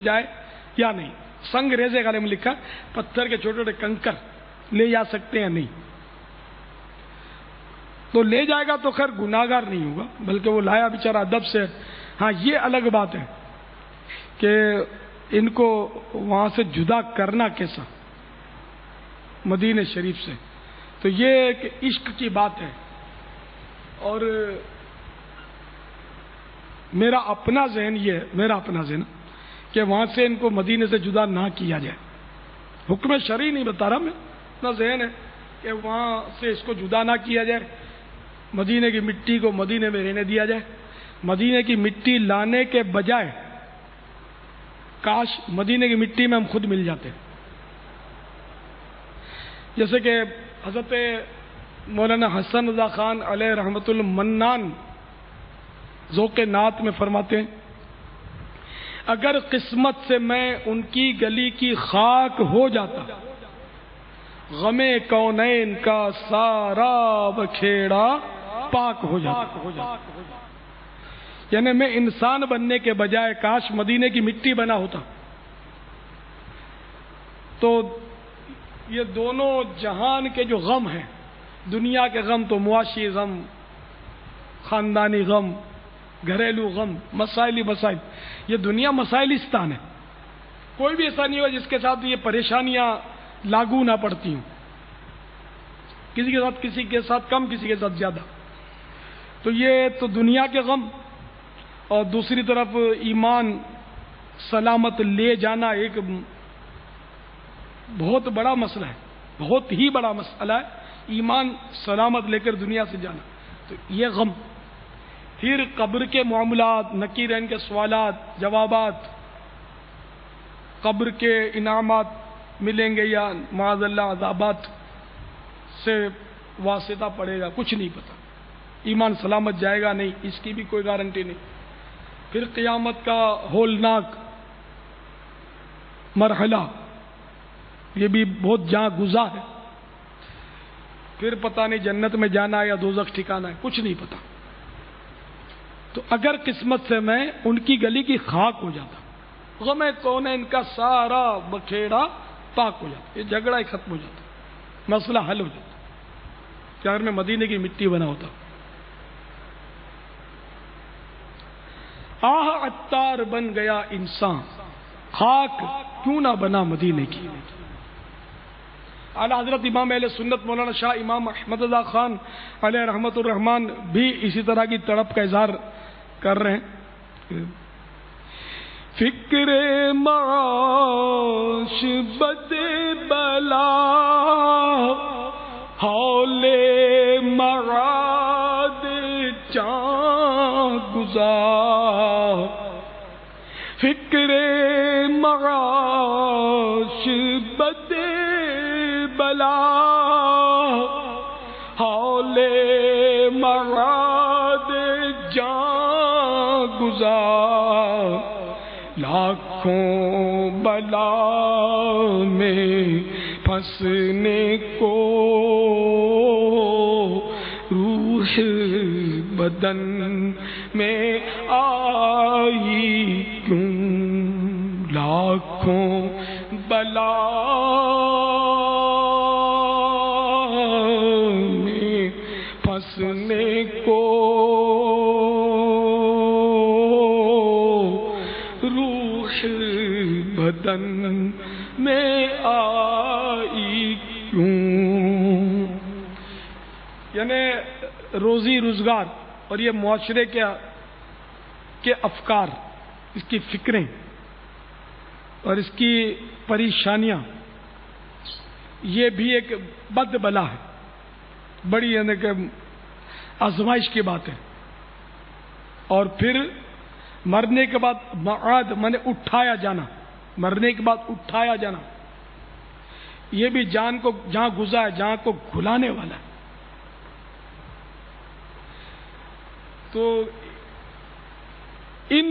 جائے یا نہیں. سنگ ریزے غالب میں لکھا پتھر کے چھوٹے چھوٹے کنکر لے جا سکتے ہیں نہیں. تو لے جائے گا تو خیر گناہگار نہیں ہوگا، بلکہ وہ لایا بیچارہ ادب سے. ہاں یہ الگ بات ہے کہ ان کو وہاں سے جدا کرنا کیسا مدینہ شریف سے. تو یہ ایک عشق کی بات ہے، اور میرا اپنا ذہن کہ وہاں سے ان کو مدینے سے جدا نہ کیا جائے. حکم شرعی نہیں بتا رہا میں، اپنا ذہن ہے کہ وہاں سے اس کو جدا نہ کیا جائے. مدینے کی مٹی کو مدینے میں رہنے دیا جائے. مدینے کی مٹی لانے کے بجائے کاش مدینے کی مٹی میں ہم خود مل جاتے. جیسے کہ حضرت مولانا حسن رضا خان علیہ رحمت المنان ذوق نعت میں فرماتے ہیں، اگر قسمت سے میں ان کی گلی کی خاک ہو جاتا، غم کونین کا سارا بکھیڑا پاک ہو جاتا. یعنی میں انسان بننے کے بجائے کاش مدینے کی مٹی بنا ہوتا. تو یہ دونوں جہان کے جو غم ہیں، دنیا کے غم تو معاشی غم، خاندانی غم، گھریلو غم، مسائل، یہ دنیا مسائلستان ہے. کوئی بھی ایسا نہیں ہوا جس کے ساتھ یہ پریشانیاں لاگو نہ پڑتی ہوں. کسی کے ساتھ کم، کسی کے ساتھ زیادہ. تو یہ تو دنیا کے غم، اور دوسری طرف ایمان سلامت لے جانا ایک بہت بڑا مسئلہ ہے، بہت ہی بڑا مسئلہ ہے. ایمان سلامت لے کر دنیا سے جانا، تو یہ غم. پھر قبر کے معاملات، نکیرین کے سوالات، جوابات، قبر کے انعامات ملیں گے یا معاذ اللہ عذابات سے واسطہ پڑے گا، کچھ نہیں پتا. ایمان سلامت جائے گا نہیں، اس کی بھی کوئی گارنٹی نہیں. پھر قیامت کا ہولناک مرحلہ، یہ بھی بہت جاں گزا ہے. پھر پتہ نہیں جنت میں جانا ہے یا دوزخ ٹھکانا ہے، کچھ نہیں پتا. تو اگر قسمت سے میں ان کی گلی کی خاک ہو جاتا، غم کون ہے ان کا سارا بکھیڑا پاک ہو جاتا، یہ جھگڑا ہی ختم ہو جاتا، مسئلہ حل ہو جاتا کہ اگر میں مدینے کی مٹی بنا ہوتا. آہ عطار بن گیا انسان، خاک کیوں نہ بنا مدینے کی. اعلیٰ حضرت امام اہل سنت مولانا شاہ امام احمد رضا خان علیہ رحمت الرحمان بھی اسی طرح کی تڑپ کا اظہار کر رہے ہیں. فکر معاش بد بلا ہول مراد جان گزار. فکر معاش بد بلا ہول مراد جان گزار. لاکھوں بلا میں پھنسنے کو روح بدن میں آئی کیوں. لاکھوں بلا میں پھنسنے کو روح بدن میں آئی کیوں. یعنی روزی روزگار اور یہ معاشرے کے افکار، اس کی فکریں اور اس کی پریشانیاں، یہ بھی ایک بد بلا ہے، بڑی یعنی کہ آزمائش کی بات ہے. اور پھر مرنے کے بعد معاد مانے اٹھایا جانا، مرنے کے بعد اٹھایا جانا، یہ بھی جان کو جہاں گزا ہے، جہاں کو گھلانے والا ہے. تو ان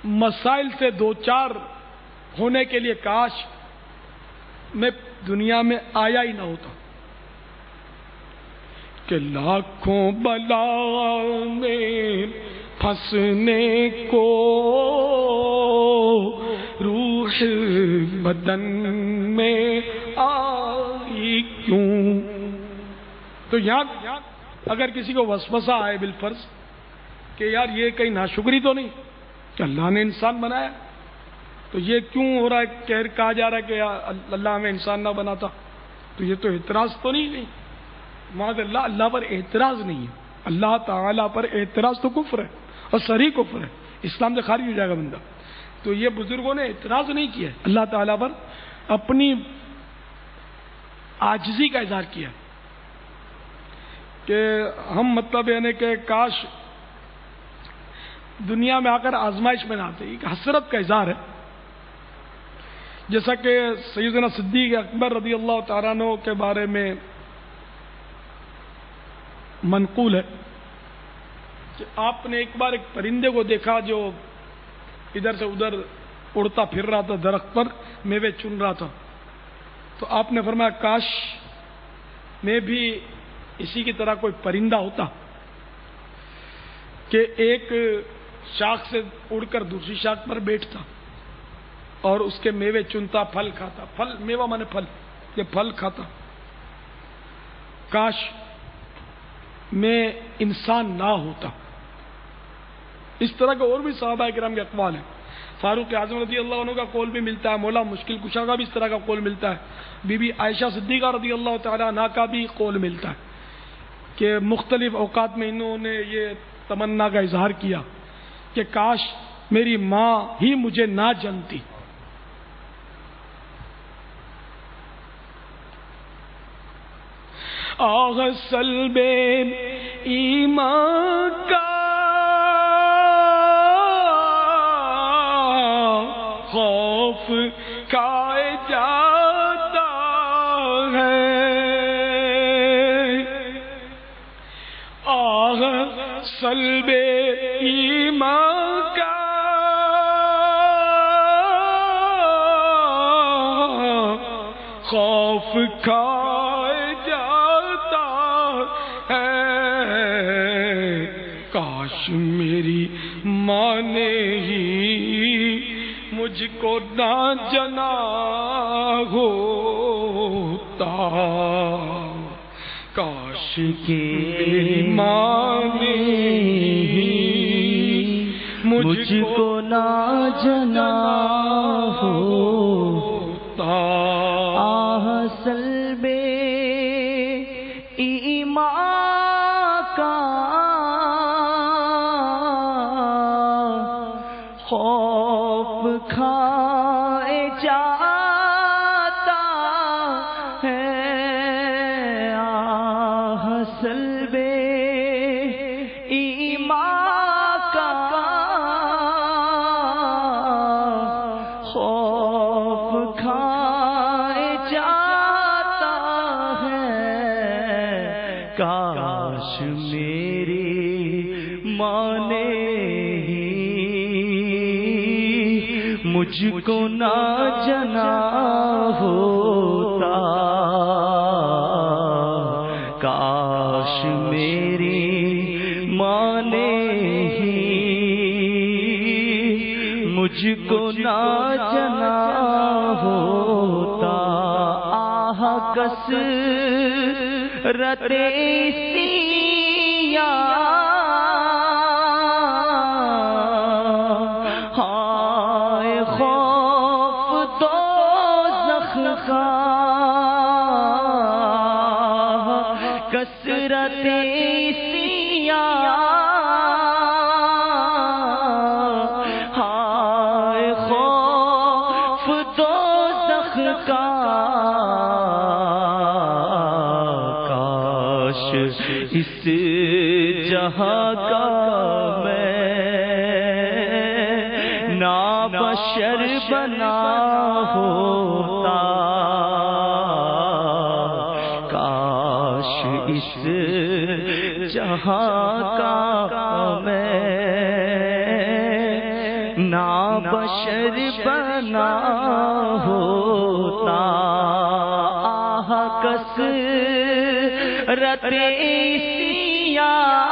مسائل سے دوچار ہونے کے لیے کاش میں دنیا میں آیا ہی نہ ہوتا. کہ لاکھوں بلا میں پھنسنے کو روح بدن میں آئی کیوں. تو یہاں اگر کسی کو وسوسہ آئے بالفرض کہ یار یہ کہیں ناشکری تو نہیں کہ اللہ نے انسان بنایا، تو یہ کیوں ہو رہا ہے، کہا جا رہا ہے کہ اللہ ہمیں انسان نہ بناتا، تو یہ تو اعتراض تو نہیں. معاذ اللہ، اللہ پر اعتراض نہیں ہے. اللہ تعالیٰ پر اعتراض تو کفر ہے اور صریح کفر ہے، اسلام سے خارج ہو جائے گا بندہ. تو یہ بزرگوں نے اعتراض نہیں کیا ہے، اللہ تعالیٰ پر اپنی عاجزی کا اظہار کیا کہ ہم مطلب یعنی کہ کاش دنیا میں آ کر آزمائش میں نہ آتے. ایک حسرت کا اظہار ہے، جیسا کہ سیدنا صدیق اکبر رضی اللہ تعالیٰ عنہ کے بارے میں منقول ہے کہ آپ نے ایک بار ایک پرندے کو دیکھا جو ادھر سے ادھر اڑتا پھر رہا تھا، درخت پر میوے چن رہا تھا. تو آپ نے فرمایا کاش میں بھی اسی کی طرح کوئی پرندہ ہوتا کہ ایک شاخ سے اڑ کر دوسری شاخ پر بیٹھتا اور اس کے میوے چنتا، پھل کھاتا. پھل میوہ مانے پھل، یہ پھل کھاتا. کاش میں انسان نہ ہوتا. اس طرح کے اور بھی صحابہ کرام کے اقوال ہیں. فاروق اعظم رضی اللہ عنہ کا قول بھی ملتا ہے، مولا مشکل کشا کا بھی اس طرح کا قول ملتا ہے، بی بی عائشہ صدیقہ رضی اللہ تعالیٰ عنہا کا بھی قول ملتا ہے کہ مختلف اوقات میں انہوں نے یہ تمنا کا اظہار کیا کہ کاش میری ماں ہی مجھے نہ جنتی. آہ سلب ایمان کا خوف کھائے جاتا ہے. آہ سلب ایمان کا خوف کھائے جاتا ہے. کاش میری ماں نے ہی مجھ کو نہ جنا ہوتا. کاش میری ماں نے ہی مجھ کو نہ جنا ہوتا. آہ سلب ایمان کا خوف کھائے جاتا ہے. آہ سلب ایمان کا خوف کھائے جاتا ہے. کاش میری ماں نے مجھ کو نہ جنا ہوتا. کاش میری ماں نے ہی مجھ کو نہ جنا ہوتا. آہ کثرت سیاہ کثرت سیاہ ہائے خوف دوزخ کا. کاش اس جہاں کا میں نا بشر بنا ہوتا. اس جہاں کا میں نا بشر بنا ہوتا. آہ کثرت سیاہ